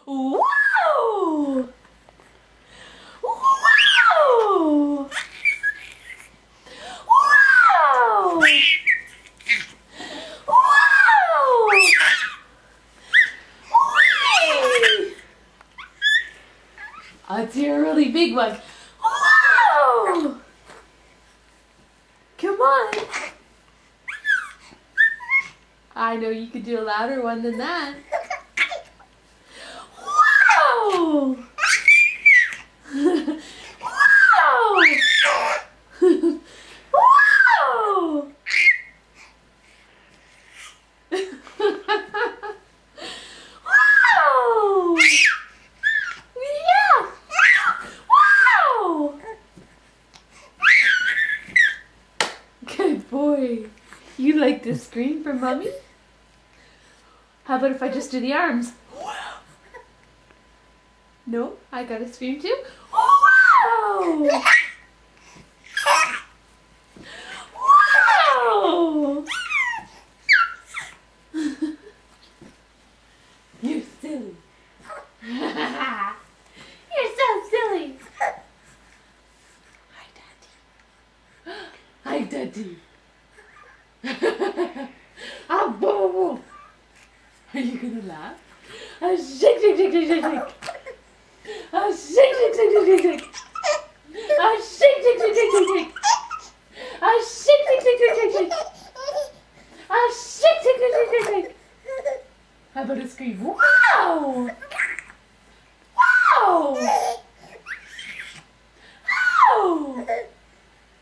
Wow! Wow! Wow! Wow! Whee! Let's hear a really big one. Wow! Come on. I know you could do a louder one than that. Wow! Wow! Wow! Wow! Yeah! Wow! Good boy. You like to scream for mommy? How about if I just do the arms? No, I gotta scream too. Wow! Wow! You're silly. You're so silly. Hi, Daddy. Hi, Daddy. Ah, boo, boo. Are you gonna laugh? Ah, shake, shake, shake, shake, shake, shake. Ah, shake, shake, shake, shake, shake, shake. Ah, shake, shake, shake, shake, shake, shake. Ah, shake, shake, shake, shake, shake, shake. Ah, shake, shake, shake, shake, shake, shake. How about a scream? Wow! Wow! Wow!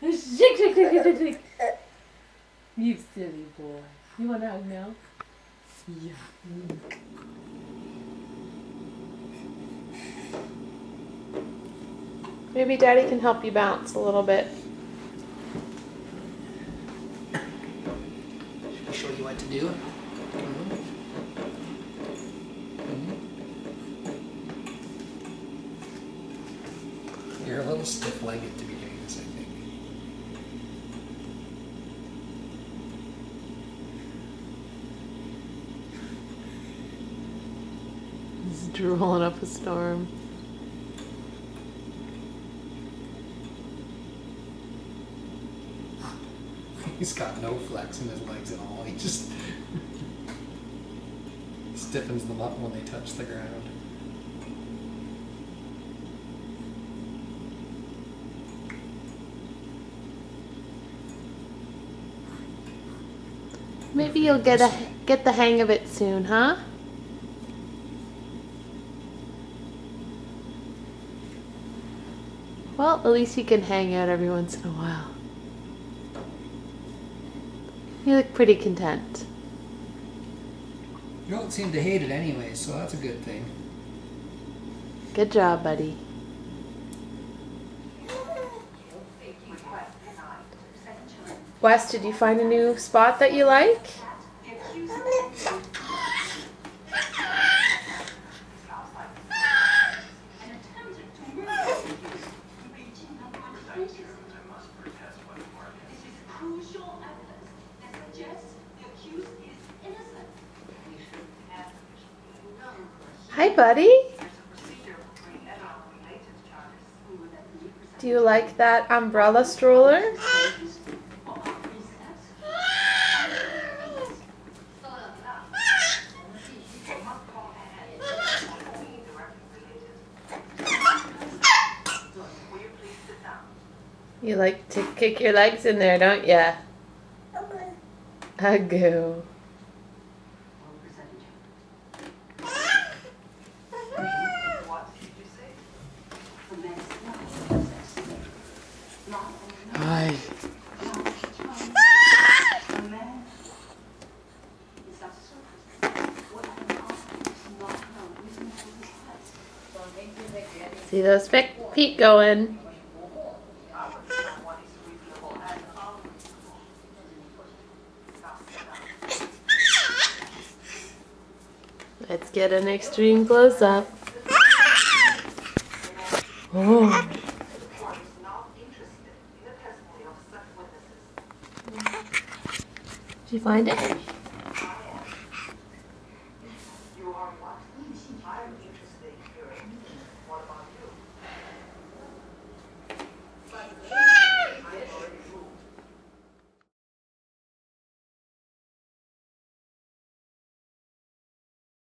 Shake, shake, shake, shake, shake, shake. You silly boy. You want a hug now? Yeah. Maybe Daddy can help you bounce a little bit. Should I show you what to do? You're a little stiff-legged to be doing this, I think. He's drooling up a storm. He's got no flex in his legs at all. He just stiffens them up when they touch the ground. Maybe you'll get the hang of it soon, huh? Well, at least you can hang out every once in a while. You look pretty content. You don't seem to hate it anyway, so that's a good thing. Good job, buddy. Wes, did you find a new spot that you like? Hi, buddy. Do you like that umbrella stroller? You like to kick your legs in there, don't ya? Agoo. Hi. See those feet going. Let's get an extreme close-up. Oh. Did you find it?